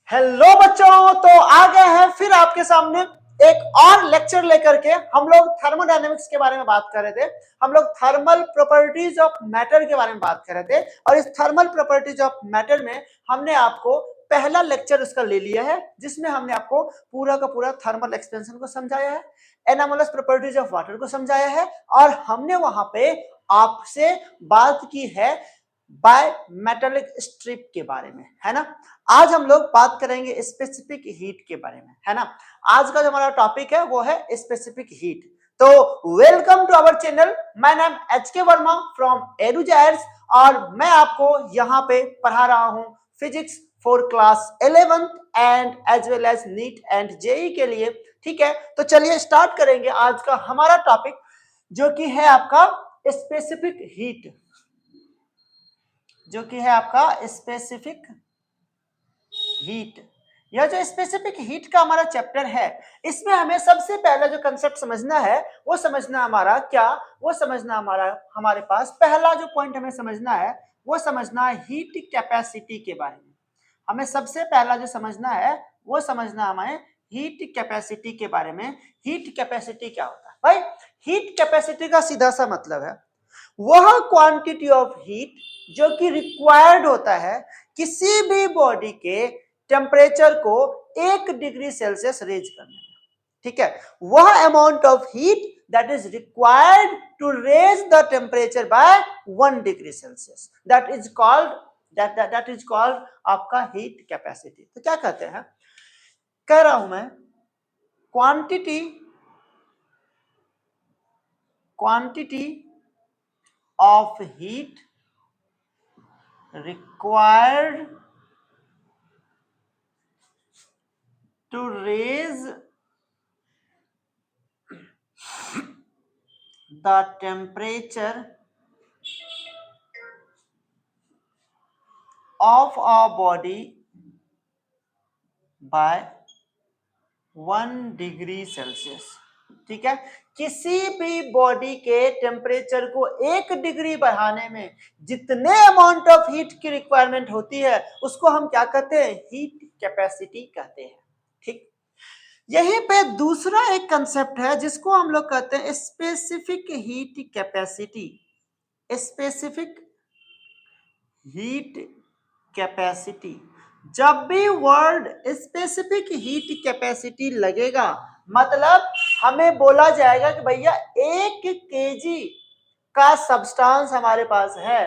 Hello बच्चों, तो आ गए हैं फिर आपके सामने एक और लेक्चर लेकर के। हम लोग थर्मोडायनेमिक्स के बारे में बात कर रहे थे। हम लोग थर्मल प्रॉपर्टीज ऑफ मैटर के बारे में बात कर रहे थे और इस थर्मल प्रॉपर्टीज ऑफ मैटर में हमने आपको पहला लेक्चर उसका ले लिया है, जिसमें हमने आपको पूरा का पूरा थर्मल एक्सपेंशन को समझाया है, एनामोलस प्रॉपर्टीज ऑफ वाटर को समझाया है और हमने वहां पे आपसे बात की है बाय मेटालिक स्ट्रिप के बारे में, है ना। आज हम लोग बात करेंगे स्पेसिफिक हीट के बारे में, है ना। आज का जो हमारा टॉपिक है वो है स्पेसिफिक हीट। तो welcome to our channel. My name HK Verma from एडुजायर्स और मैं आपको यहाँ पे पढ़ा रहा हूँ physics for class 11th and as well as NEET and JEE के लिए। ठीक है, तो चलिए स्टार्ट करेंगे आज का हमारा टॉपिक, जो कि है आपका स्पेसिफिक हीट, जो कि है आपका स्पेसिफिक हीट। यह जो स्पेसिफिक हीट का हमारा चैप्टर है, इसमें हमें सबसे पहला जो कंसेप्ट समझना है वो समझना हमारा क्या, वो समझना हमारे पास पहला जो पॉइंट हमें समझना है वो समझना है हीट कैपेसिटी के बारे में। हमें सबसे पहला जो समझना है वो समझना हमें हीट कैपेसिटी के बारे में। हीट कैपेसिटी क्या होता है भाई? हीट कैपेसिटी का सीधा सा मतलब है वह क्वांटिटी ऑफ हीट जो कि रिक्वायर्ड होता है किसी भी बॉडी के टेम्परेचर को 1 डिग्री सेल्सियस रेज करने में। ठीक है, वह amount of heat that is required to raise the temperature by 1 degree Celsius, that is called आपका हीट कैपेसिटी। तो क्या कहते हैं, कह रहा हूं मैं quantity of heat required to raise the temperature of a body by 1 degree Celsius. ठीक है, किसी भी बॉडी के टेम्परेचर को 1 डिग्री बढ़ाने में जितने अमाउंट ऑफ हीट की रिक्वायरमेंट होती है उसको हम क्या कहते हैं? हीट कैपेसिटी कहते हैं। ठीक, यहीं पे दूसरा एक कंसेप्ट है जिसको हम लोग कहते हैं specific heat capacity. Specific heat capacity, जब भी वर्ड स्पेसिफिक हीट कैपेसिटी लगेगा मतलब हमें बोला जाएगा कि भैया 1 kg का सब्सटेंस हमारे पास है,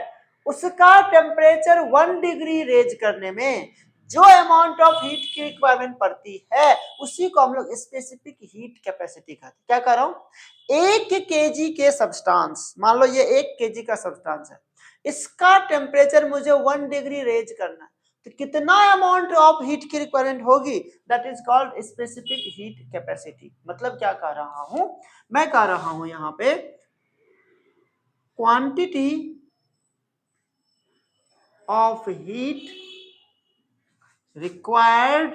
उसका टेम्परेचर 1 डिग्री रेज करने में जो अमाउंट ऑफ हीट की रिक्वायरमेंट पड़ती है उसी को हम लोग स्पेसिफिक हीट कैपेसिटी कहते हैं। क्या कर रहा हूं, 1 kg के सब्सटेंस, मान लो ये 1 kg का सब्सटेंस है, इसका टेम्परेचर मुझे 1 डिग्री रेज करना है, तो कितना अमाउंट ऑफ हीट की रिक्वायरमेंट होगी, that is called specific heat capacity. मतलब क्या कह रहा हूं, मैं कह रहा हूं यहां पे quantity of heat required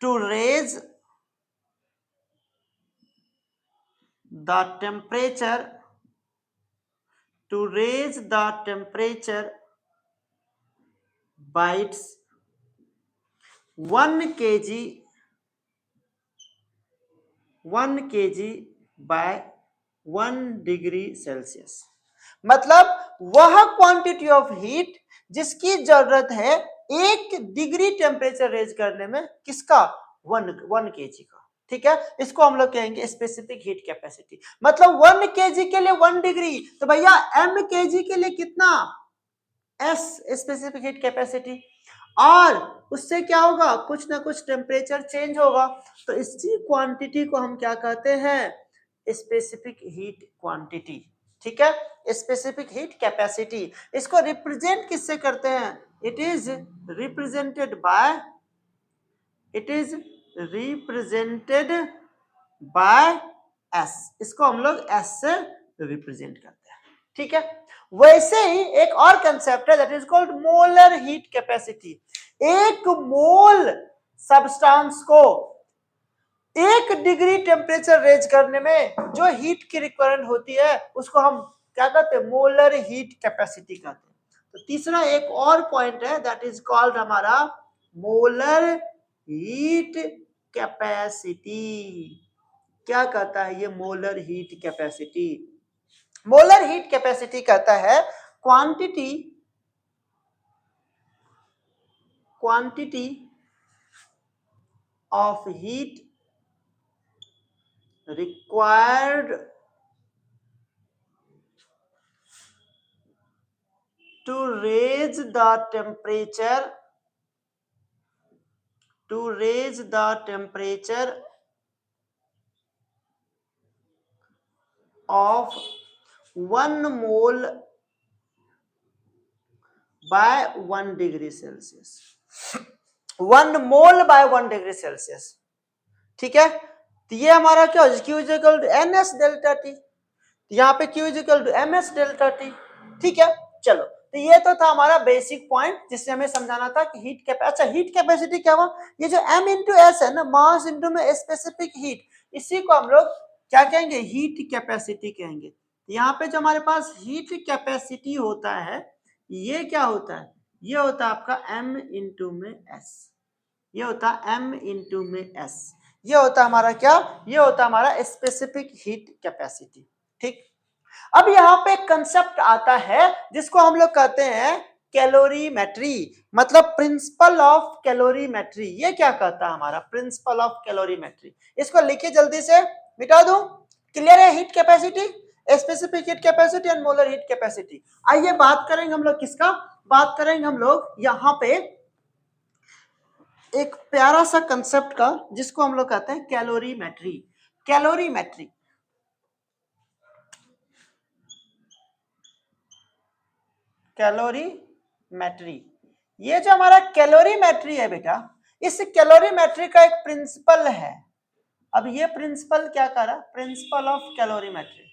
to raise the temperature by its 1 kg by 1 degree Celsius. मतलब वह क्वांटिटी ऑफ हीट जिसकी जरूरत है 1 डिग्री टेम्परेचर रेज करने में, किसका? 1 kg का। ठीक है, इसको हम लोग कहेंगे स्पेसिफिक हीट कैपेसिटी। मतलब 1 kg के लिए 1 डिग्री, तो भैया mkg के लिए कितना? S specific heat capacity. और उससे क्या होगा, कुछ ना कुछ टेम्परेचर चेंज होगा, तो इसी क्वांटिटी को हम क्या कहते हैं? Specific heat quantity. ठीक है, स्पेसिफिक हीट कैपेसिटी। इसको रिप्रेजेंट किससे करते हैं? It is represented by S. इसको हम लोग एस से रिप्रेजेंट करते हैं। ठीक है, वैसे ही एक और कंसेप्ट है that is called molar heat capacity. 1 mole substance को 1 डिग्री टेम्परेचर रेज करने में जो हीट की रिक्वायरमेंट होती है उसको हम क्या कहते हैं? मोलर हीट कैपेसिटी कहते हैं। तो तीसरा एक और पॉइंट है, दैट इज कॉल्ड हमारा मोलर हीट कैपेसिटी। क्या कहता है ये molar heat capacity? Molar heat capacity कहता है quantity of heat required to raise the temperature of 1 mole by 1 degree Celsius. 1 mole by 1 degree Celsius, ठीक है। तो ये हमारा क्या हो, Q is equal to NS delta T, यहाँ पे Q is equal to MS delta T, ठीक है। चलो, तो ये तो था हमारा बेसिक पॉइंट जिससे हमें समझाना था कि हीट कैपेसिटी। अच्छा, हीट कैपेसिटी क्या हुआ, ये जो M इंटू S है ना, मास इंटू में स्पेसिफिक हीट, इसी को हम लोग क्या कहेंगे, हीट कैपेसिटी कहेंगे। यहाँ पे जो हमारे पास हीट कैपेसिटी होता है, ये क्या होता है, ये होता है आपका M इंटू में S, ये होता है M इंटू में S, ये होता है हमारा क्या, ये होता है हमारा स्पेसिफिक हीट कैपेसिटी, ठीक। अब यहाँ पे एक कंसेप्ट आता है जिसको हम लोग कहते हैं कैलोरीमेट्री, मतलब प्रिंसिपल ऑफ कैलोरीमेट्री। ये क्या कहता है हमारा प्रिंसिपल ऑफ कैलोरीमेट्री, इसको लिखिए जल्दी से, मिटा दूं, क्लियर है, heat capacity, specific heat capacity and molar heat capacity. आइए बात करेंगे हम लोग किसका, बात करेंगे हम लोग यहाँ पे एक प्यारा सा कंसेप्ट का जिसको हम लोग कहते हैं कैलोरीमेट्री। कैलोरीमेट्री कैलोरीमेट्री, ये जो हमारा कैलोरीमेट्री है बेटा, इस कैलोरीमेट्री का एक प्रिंसिपल है। अब ये प्रिंसिपल क्या कर रहा है, principle of calorimetry,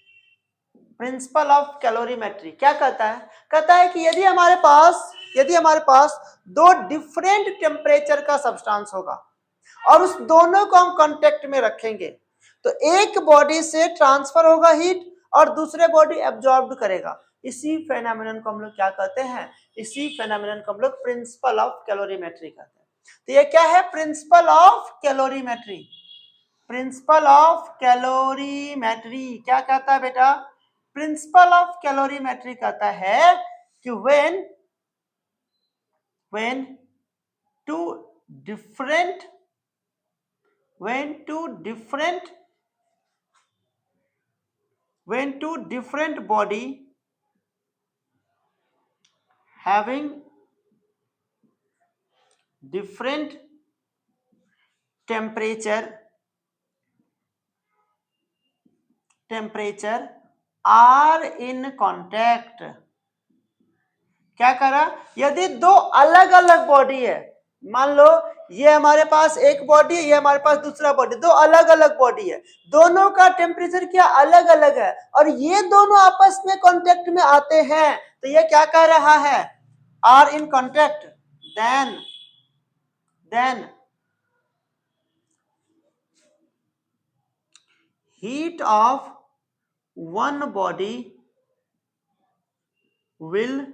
principle of calorimetry क्या कहता है, कहता है कि यदि हमारे पास दो डिफरेंट टेम्परेचर का सब्सटेंस होगा और उस दोनों को हम कांटेक्ट में रखेंगे, तो एक बॉडी से ट्रांसफर होगा हीट और दूसरे बॉडी एब्जॉर्ब करेगा। इसी फेनोमेनन को हम लोग क्या कहते हैं, इसी फेनोमेनन को हम लोग प्रिंसिपल ऑफ कैलोरीमेट्री कहते हैं। तो ये क्या है, principle of calorimetry, principle of calorimetry क्या कहता है बेटा, प्रिंसिपल ऑफ कैलोरीमेट्री कहता है कि when two different body having different temperature are in contact, क्या करा, यदि दो अलग अलग बॉडी है, मान लो ये हमारे पास एक बॉडी है, ये हमारे पास दूसरा बॉडी, दो अलग अलग बॉडी है, दोनों का टेम्परेचर क्या अलग अलग है और ये दोनों आपस में कांटेक्ट में आते हैं, तो ये क्या कह रहा है, are in contact, then heat of one body will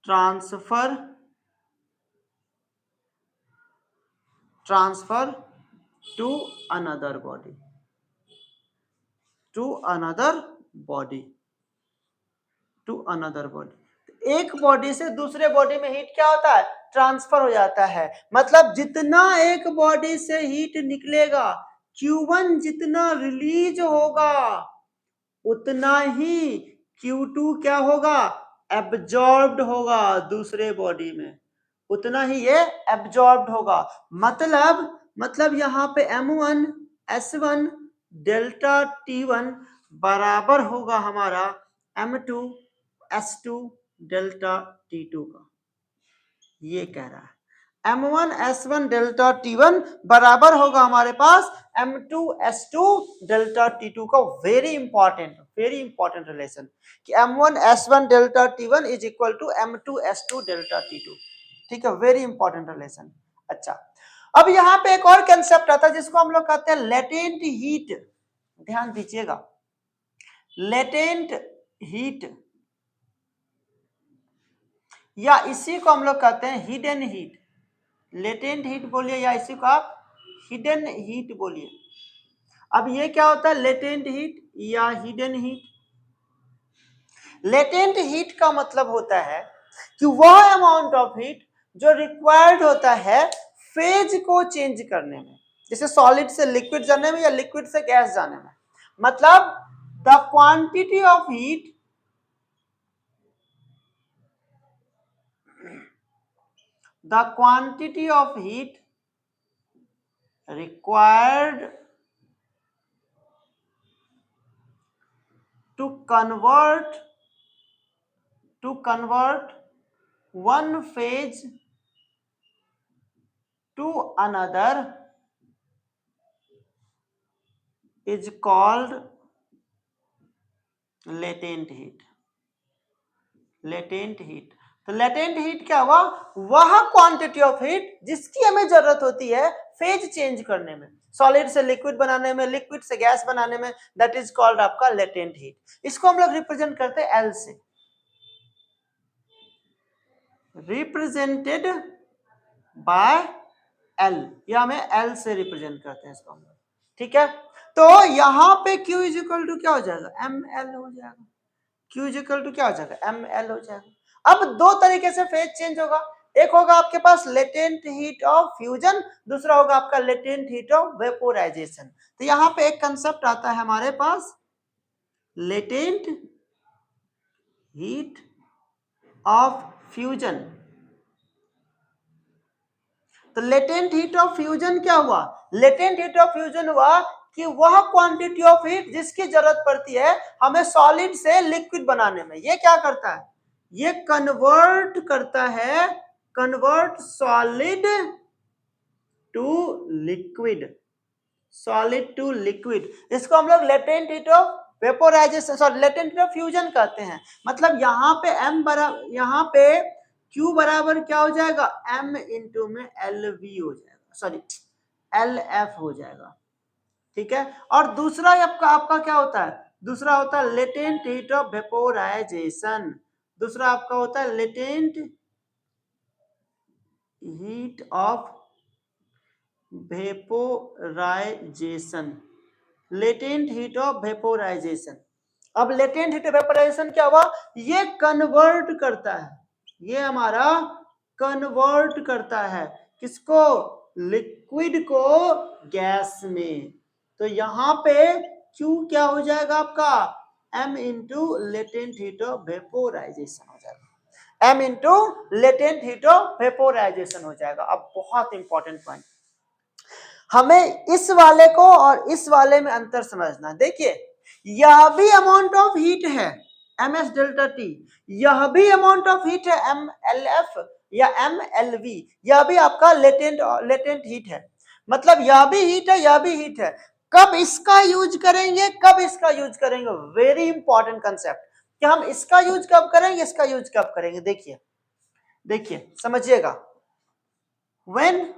transfer to another body, एक बॉडी से दूसरे बॉडी में हीट क्या होता है, ट्रांसफर हो जाता है। मतलब जितना एक बॉडी से हीट निकलेगा, Q1 जितना रिलीज होगा उतना ही Q2 क्या होगा, एब्जॉर्ब्ड होगा दूसरे बॉडी में, उतना ही ये एब्जॉर्ब्ड होगा। मतलब यहाँ पे M1 S1 डेल्टा T1 बराबर होगा हमारा M2 S2 डेल्टा T2 का, ये कह रहा है M1 S1 डेल्टा T1 बराबर होगा हमारे पास M2 S2 डेल्टा T2 का। वेरी इंपॉर्टेंट रिलेशन कि M1 S1 delta T1 is equal to M2 S2 delta T2, ठीक है, वेरी इंपॉर्टेंट रिलेशन। अच्छा, अब यहाँ पे एक और कंसेप्ट आता है जिसको हम लोग कहते हैं लेटेंट हीट, ध्यान दीजिएगा, लेटेंट हीट या इसी को हम लोग कहते हैं हिडन हीट, लेटेंट हीट बोलिए या इसी को आप हिडन हीट बोलिए। अब ये क्या होता है लेटेंट हीट या हिडन हीट? लेटेंट हीट का मतलब होता है कि वह अमाउंट ऑफ हीट जो रिक्वायर्ड होता है फेज को चेंज करने में, जैसे सॉलिड से लिक्विड जाने में या लिक्विड से गैस जाने में। मतलब the quantity of heat required to convert one phase to another is called latent heat। Latent heat, तो लेटेंट हीट क्या हुआ? वह क्वांटिटी ऑफ हीट जिसकी हमें जरूरत होती है फेज चेंज करने में, सॉलिड से लिक्विड बनाने में, लिक्विड से गैस बनाने में, दैट इज कॉल्ड आपका लेटेंट हीट। इसको हम लोग रिप्रेजेंट करते हैं एल से, रिप्रेजेंटेड बाय एल, या हमें एल से रिप्रेजेंट करते हैं इसको हम लोग, ठीक है। तो यहां पे Q इज इक्वल टू क्या हो जाएगा? एम एल हो जाएगा। Q इज इक्वल टू क्या हो जाएगा? एम एल हो जाएगा। अब दो तरीके से फेज चेंज होगा, एक होगा आपके पास लेटेंट हीट ऑफ फ्यूजन, दूसरा होगा आपका लेटेंट हीट ऑफ वेपोराइजेशन। तो यहां पे एक कंसेप्ट आता है हमारे पास लेटेंट हीट ऑफ फ्यूजन। तो लेटेंट हीट ऑफ फ्यूजन क्या हुआ? लेटेंट हीट ऑफ फ्यूजन हुआ कि वह क्वांटिटी ऑफ हीट जिसकी जरूरत पड़ती है हमें सॉलिड से लिक्विड बनाने में। ये क्या करता है? ये कन्वर्ट करता है, convert solid to liquid, solid to liquid. इसको हम लोग latent heat of vaporisation, sorry latent heat of fusion कहते हैं। मतलब यहाँ पे एम बराबर, यहाँ पे Q बराबर क्या हो जाएगा? M इंटू में LV हो जाएगा, सॉरी LF हो जाएगा, ठीक है। और दूसरा आपका क्या होता है? दूसरा होता है लेटेंट हीट ऑफ वेपोराइजेशन। दूसरा आपका होता है latent heat of vaporisation, latent heat of vaporisation. अब लेटेंट हीट ऑफ वेपोराइजेशन क्या हुआ? ये कन्वर्ट करता है, ये हमारा कन्वर्ट करता है किसको? लिक्विड को गैस में। तो यहां पे Q क्या हो जाएगा आपका? M into latent heat of vaporisation हो जाएगा, M into latent heat of vaporisation हो जाएगा। अब बहुत इंपॉर्टेंट पॉइंट, हमें इस वाले को और इस वाले में अंतर समझना। देखिए यह भी अमाउंट ऑफ हीट है ms डेल्टा टी, यह भी अमाउंट ऑफ हीट है mlf या mlv, यह भी आपका लेटेंट हीट है। मतलब यह भी हीट है, यह भी हीट है। कब इसका यूज करेंगे, कब इसका यूज करेंगे? वेरी इंपॉर्टेंट कंसेप्ट कि हम इसका यूज कब करेंगे, इसका यूज कब करेंगे। देखिए देखिए समझिएगा, when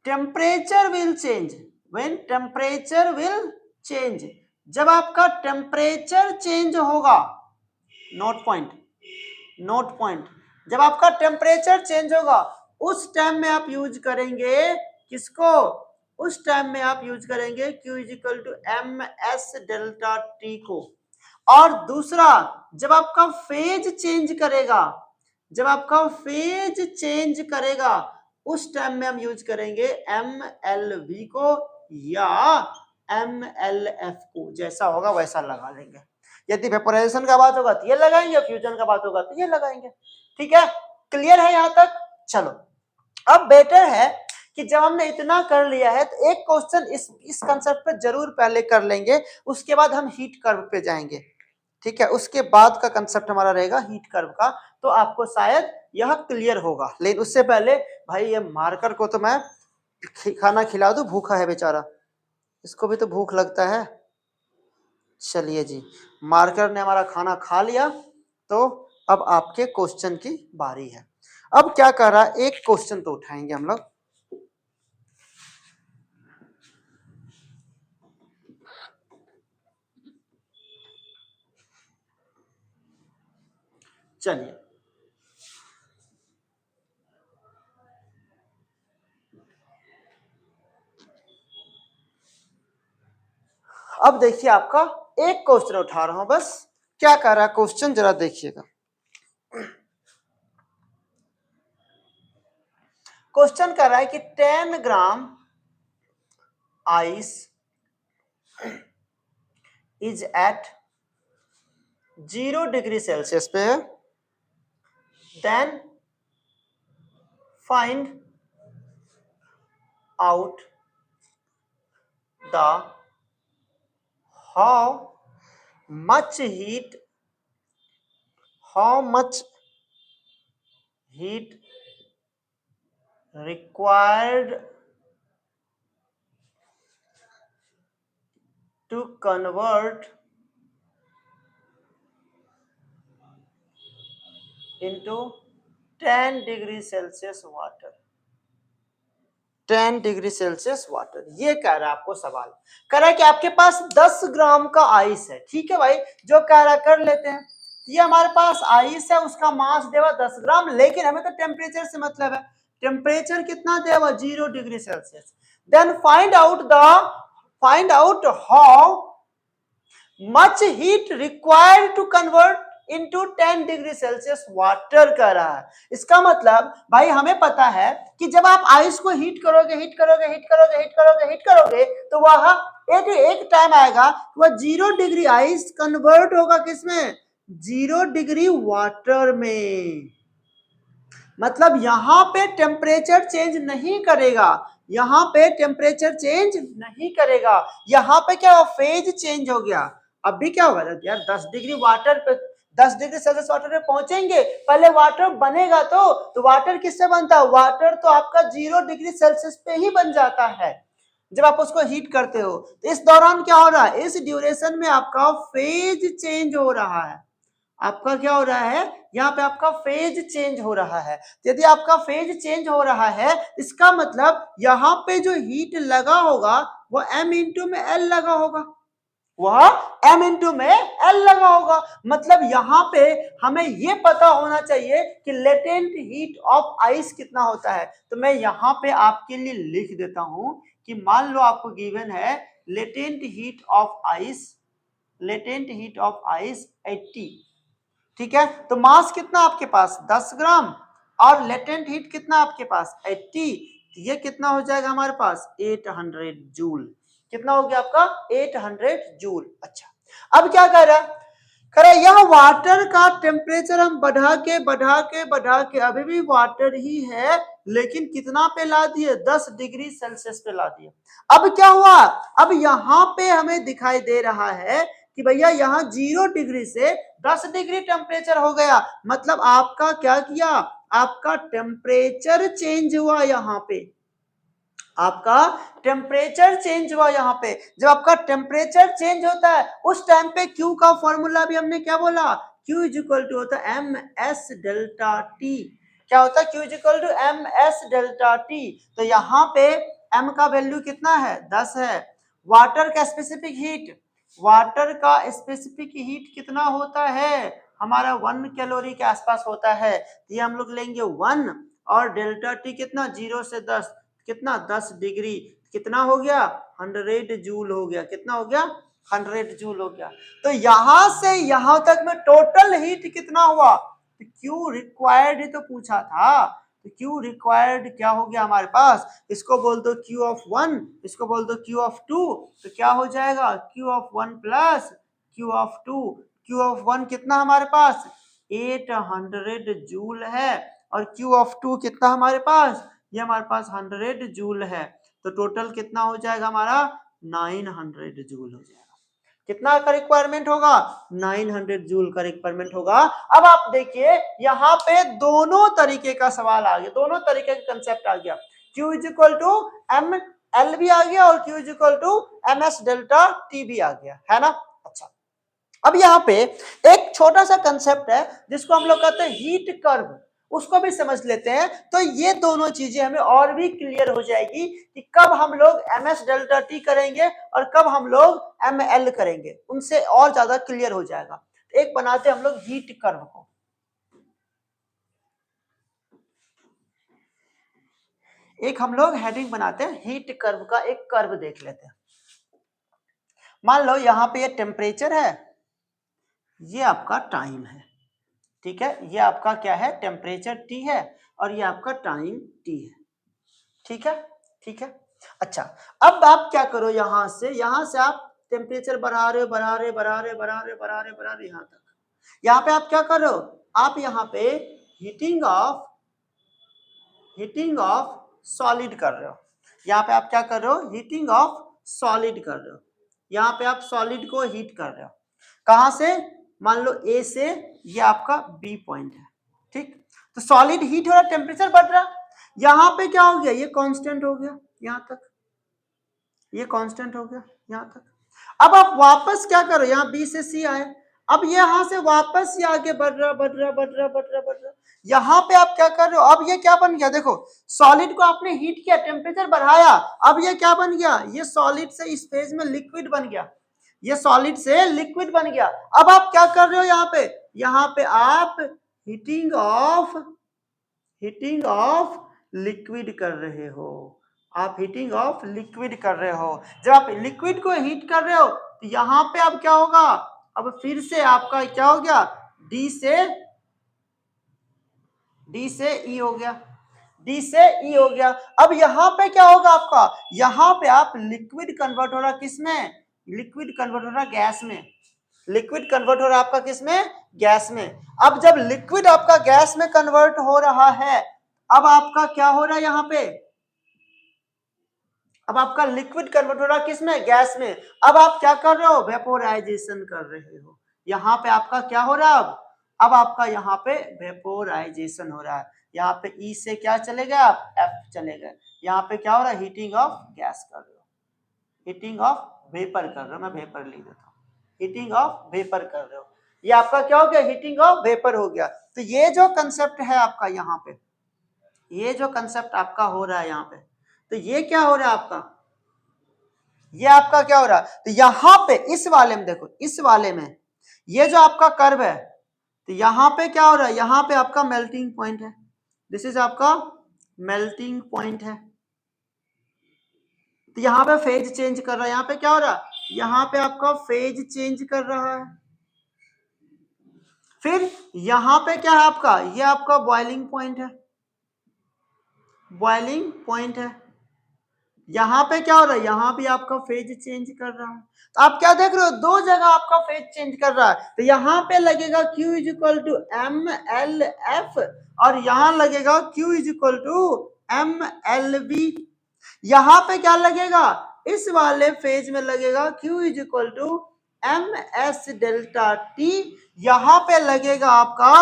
temperature will change, when temperature will change, जब आपका टेम्परेचर चेंज होगा, नोट पॉइंट, नोट पॉइंट, जब आपका टेम्परेचर चेंज होगा उस टाइम में आप यूज करेंगे किसको? उस टाइम में आप यूज करेंगे Q is equal to M S delta T को। और दूसरा, जब आपका फेज चेंज करेगा, जब आपका फेज चेंज करेगा उस टाइम में हम यूज करेंगे MLV को या MLF को, जैसा होगा वैसा लगा लेंगे। यदि वेपोराइजेशन का बात होगा तो ये लगाएंगे, फ्यूजन का बात होगा तो ये लगाएंगे, ठीक है। क्लियर है यहां तक? चलो अब बेटर है कि जब हमने इतना कर लिया है तो एक क्वेश्चन इस कंसेप्ट पे जरूर पहले कर लेंगे, उसके बाद हम हीट कर्व पे जाएंगे, ठीक है। उसके बाद का कंसेप्ट हमारा रहेगा हीट कर्व का, तो आपको शायद यह क्लियर होगा। लेकिन उससे पहले भाई ये मार्कर को तो मैं खाना खिला दूं, भूखा है बेचारा, इसको भी तो भूख लगता है। चलिए जी, मार्कर ने हमारा खाना खा लिया, तो अब आपके क्वेश्चन की बारी है। अब क्या कर रहा है, एक क्वेश्चन तो उठाएंगे हम लोग। चलिए अब देखिए आपका एक क्वेश्चन उठा रहा हूं बस, क्या कह रहा है क्वेश्चन जरा देखिएगा। क्वेश्चन कर रहा है कि 10 gram ice is at 0 degree Celsius पे, then find out the how much heat required to convert into 10 degree Celsius water. 10 degree Celsius water, ये कह रहा है आपको सवाल। कह रहा है कि आपके पास 10 ग्राम का आइस है, ठीक है भाई, जो कह रहा कर लेते हैं। ये हमारे पास आइस है, उसका मास देवा 10 ग्राम, लेकिन हमें तो टेम्परेचर से मतलब है। टेम्परेचर कितना देवा 0 degree Celsius. Then find out how much heat required to convert into 10 degree Celsius water कह रहा है। इसका मतलब भाई हमें पता है कि जब आप आइस को हीट करोगे तो वह एक टाइम आएगा, वह 0 डिग्री आइस कन्वर्ट होगा किसमें, 0 डिग्री वाटर में। मतलब यहां पे टेम्परेचर चेंज नहीं करेगा, यहां पे टेम्परेचर चेंज नहीं करेगा, यहां पे क्या फेज चेंज हो गया। अभी क्या होगा यार, 10 डिग्री वाटर पे, 10 डिग्री सेल्सियस वाटर पे पहुंचेंगे, पहले वाटर बनेगा तो वाटर किससे बनता है, वाटर तो आपका 0 डिग्री सेल्सियस पे ही बन जाता है जब आप उसको हीट करते हो। तो इस दौरान क्या हो रहा है, इस ड्यूरेशन में आपका फेज चेंज हो रहा है। आपका क्या हो रहा है, यहाँ पे आपका फेज चेंज हो रहा है। यदि आपका फेज चेंज हो रहा है, इसका मतलब यहाँ पे जो हीट लगा होगा वो m इंटू में L लगा होगा, वह m इंटू में L लगा होगा। मतलब यहाँ पे हमें ये पता होना चाहिए कि लेटेंट हीट ऑफ आइस कितना होता है। तो मैं यहाँ पे आपके लिए लिख देता हूं कि मान लो आपको गिवन है लेटेंट हीट ऑफ आइस 80, ठीक है। तो मास कितना आपके पास 10 ग्राम और लेटेंट हीट कितना आपके पास 80, ये कितना हो जाएगा हमारे पास 800 जूल। कितना हो गया आपका 800 जूल। अच्छा, अब क्या कर रहा है, कह रहा यह वाटर का टेम्परेचर हम बढ़ा के अभी भी वाटर ही है, लेकिन कितना पे ला दिए 10 डिग्री सेल्सियस पे ला दिए। अब क्या हुआ, अब यहाँ पे हमें दिखाई दे रहा है कि भैया यहाँ 0 डिग्री से 10 डिग्री टेम्परेचर हो गया। मतलब आपका क्या किया, आपका टेम्परेचर चेंज हुआ, यहाँ पे आपका टेम्परेचर चेंज हुआ। यहाँ पे जब आपका टेम्परेचर चेंज होता है उस टाइम पे Q का फॉर्मूला भी हमने क्या बोला, Q इज इक्वल टू होता है MS डेल्टा T। क्या होता है, Q is equal to MS delta T। तो यहाँ पे M का वैल्यू कितना है 10 है। वाटर का स्पेसिफिक हीट कितना होता है हमारा 1 कैलोरी के आसपास होता है। ये हम लोग लेंगे 1 और डेल्टा टी कितना 0 से 10, कितना 10 डिग्री, कितना हो गया 100 जूल हो गया। कितना हो गया 100 जूल हो गया। तो यहां से यहां तक में टोटल हीट कितना हुआ, तो क्यू रिक्वायर्ड तो पूछा था, तो क्यू रिक्वायर्ड क्या हो गया हमारे पास, इसको बोल दो क्यू ऑफ 1, इसको बोल दो क्यू ऑफ 2। तो क्या हो जाएगा Q of 1 plus Q of 2। Q of 1 कितना हमारे पास 800 जूल है और क्यू ऑफ 2 कितना हमारे पास, ये हमारे पास 100 जूल है। तो टोटल कितना हो जाएगा हमारा 900 जूल हो जाएगा। कितना का रिक्वायरमेंट होगा 900 जूल का रिक्वायरमेंट होगा। अब आप देखिए यहाँ पे दोनों तरीके का सवाल आ गया, दोनों तरीके का कंसेप्ट आ गया। Q is equal to M L भी आ गया और Q is equal to M S delta T भी आ गया, है ना। अच्छा, अब यहाँ पे एक छोटा सा कंसेप्ट है जिसको हम लोग कहते हैं हीट कर्व, उसको भी समझ लेते हैं। तो ये दोनों चीजें हमें और भी क्लियर हो जाएगी कि कब हम लोग एम एस डेल्टा टी करेंगे और कब हम लोग एम एल करेंगे, उनसे और ज्यादा क्लियर हो जाएगा। एक बनाते हम लोग हीट कर्व को, एक हम लोग हेडिंग बनाते हैं हीट कर्व का, एक कर्व देख लेते हैं। मान लो यहाँ पे ये टेम्परेचर है, ये आपका टाइम है, ठीक है, ये आपका क्या है, टेम्परेचर टी है और ये आपका टाइम टी है, ठीक है, ठीक है। अच्छा, अब आप क्या करो, यहां से आप टेम्परेचर बढ़ा रहे हो, बढ़ा रहे बढ़ा रहे बढ़ा रहे बढ़ा रहे बढ़ा रहे, यहां तक, यहाँ पे आप क्या करो, आप यहाँ पे हीटिंग ऑफ सॉलिड कर रहे हो, यहाँ पे आप क्या कर रहे हो, हीटिंग ऑफ सॉलिड कर रहे हो, यहाँ पे आप सॉलिड को हीट कर रहे हो, कहां से, मान लो ए से, ये आपका बी पॉइंट है, ठीक, तो सॉलिड हीट हो रहा, टेम्परेचर बढ़ रहा, यहां पे क्या हो गया, ये कांस्टेंट हो गया, यहां तक ये कांस्टेंट हो गया, यहां तक। अब आप वापस क्या करो, यहाँ बी से सी आए, अब यहां से वापस ये आगे बढ़ रहा बढ़ रहा बढ़ रहा बढ़ रहा बढ़ रहा, यहाँ पे आप क्या कर रहे हो, अब ये क्या बन गया, देखो सॉलिड को आपने हीट किया, टेम्परेचर बढ़ाया, अब ये क्या बन गया, ये सॉलिड से इस फेज में लिक्विड बन गया, ये सॉलिड से लिक्विड बन गया। अब आप क्या कर रहे हो, यहाँ पे आप हीटिंग ऑफ लिक्विड कर रहे हो, आप हीटिंग ऑफ लिक्विड कर रहे हो। जब आप लिक्विड को हीट कर रहे हो तो यहाँ पे अब क्या होगा, अब फिर से आपका क्या हो गया, डी से ई हो गया, डी से ई हो गया। अब यहाँ पे क्या होगा आपका, यहाँ पे आप लिक्विड कन्वर्ट हो रहा किसमें, लिक्विड कन्वर्ट हो रहा गैस में, लिक्विड कन्वर्ट हो रहा आपका किसमें, गैस में। अब जब लिक्विड आपका गैस में कन्वर्ट हो रहा है, अब आपका क्या हो रहा है, यहाँ पे अब आपका लिक्विड कन्वर्ट हो रहा है किसमें, गैस में। अब आप क्या कर रहे हो, वेपोराइजेशन कर रहे हो, यहाँ पे आपका क्या हो रहा है, अब आपका यहाँ पे वेपोराइजेशन हो रहा है, यहाँ पे ई से क्या चलेगा, आप एफ चलेगा, यहाँ पे क्या हो रहा है, हीटिंग ऑफ गैस कर रहे हो, हीटिंग ऑफ वेपर कर रहे हो, मैं वेपर लिख देता हूँ, हीटिंग ऑफ वेपर कर रहे हो, ये आपका क्या हो गया, हीटिंग ऑफ वेपर हो गया। तो ये जो कंसेप्ट है आपका यहाँ पे, ये जो कंसेप्ट आपका हो रहा है यहाँ पे, तो ये क्या हो रहा है आपका, ये आपका क्या हो रहा है, तो यहां पे इस वाले में देखो, इस वाले में ये जो आपका कर्व है, तो यहां पे क्या हो रहा है, यहां पे आपका मेल्टिंग पॉइंट है, दिस इज आपका मेल्टिंग पॉइंट है, तो यहां पे फेज चेंज कर रहा है, यहां पे क्या हो रहा है, यहां पे आपका फेज चेंज कर रहा है। फिर यहां पे क्या है आपका, ये आपका बॉइलिंग पॉइंट है, बॉइलिंग पॉइंट है, यहां पे क्या हो रहा है, यहां भी आपका फेज चेंज कर रहा है। तो आप क्या देख रहे हो, दो जगह आपका फेज चेंज कर रहा है, तो यहां पे लगेगा Q is equal to M L F और यहां लगेगा Q is equal to M L B. यहां पे क्या लगेगा, इस वाले फेज में लगेगा Q is equal to M S delta T, यहां पे लगेगा आपका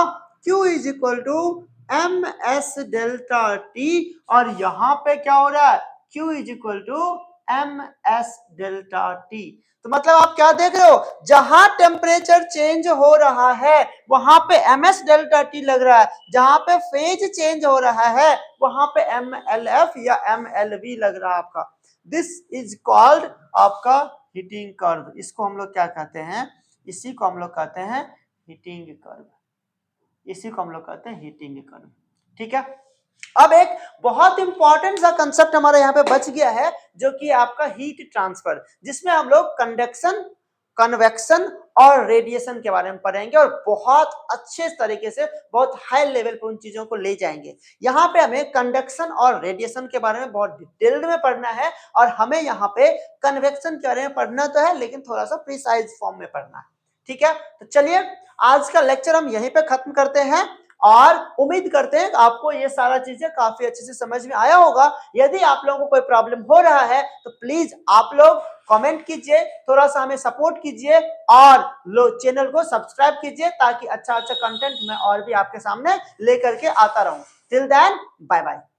Q is equal to M S delta T और यहां पे क्या हो रहा है, Q is equal to M S delta T. तो मतलब आप क्या देख रहे हो, जहां टेम्परेचर चेंज हो रहा है वहां पे एम एस डेल्टा टी लग रहा है, जहां पे फेज चेंज हो रहा है वहां पे एम एल एफ या एम एल वी लग रहा है आपका। दिस इज कॉल्ड आपका हीटिंग कर्व, इसको हम लोग क्या कहते हैं, इसी को हम लोग कहते हैं हीटिंग कर्व, इसी को हम लोग कहते हैं हीटिंग कर्व, ठीक है। अब एक बहुत इंपॉर्टेंट सा कंसेप्ट हमारा यहाँ पे बच गया है, जो कि आपका हीट ट्रांसफर, जिसमें हम लोग कंडक्शन, कन्वेक्शन और रेडिएशन के बारे में पढ़ेंगे और बहुत अच्छे तरीके से, बहुत हाई लेवल पे उन चीजों को ले जाएंगे। यहाँ पे हमें कंडक्शन और रेडिएशन के बारे में बहुत डिटेल्ड में पढ़ना है और हमें यहाँ पे कन्वेक्शन के बारे में पढ़ना तो है, लेकिन थोड़ा सा प्रिसाइज फॉर्म में पढ़ना है, ठीक है। तो चलिए आज का लेक्चर हम यहीं पे खत्म करते हैं और उम्मीद करते हैं आपको ये सारा चीजें काफी अच्छे से समझ में आया होगा। यदि आप लोगों को कोई प्रॉब्लम हो रहा है तो प्लीज आप लोग कमेंट कीजिए, थोड़ा सा हमें सपोर्ट कीजिए और लोग चैनल को सब्सक्राइब कीजिए, ताकि अच्छा अच्छा कंटेंट मैं और भी आपके सामने लेकर के आता रहूं। Till then bye bye.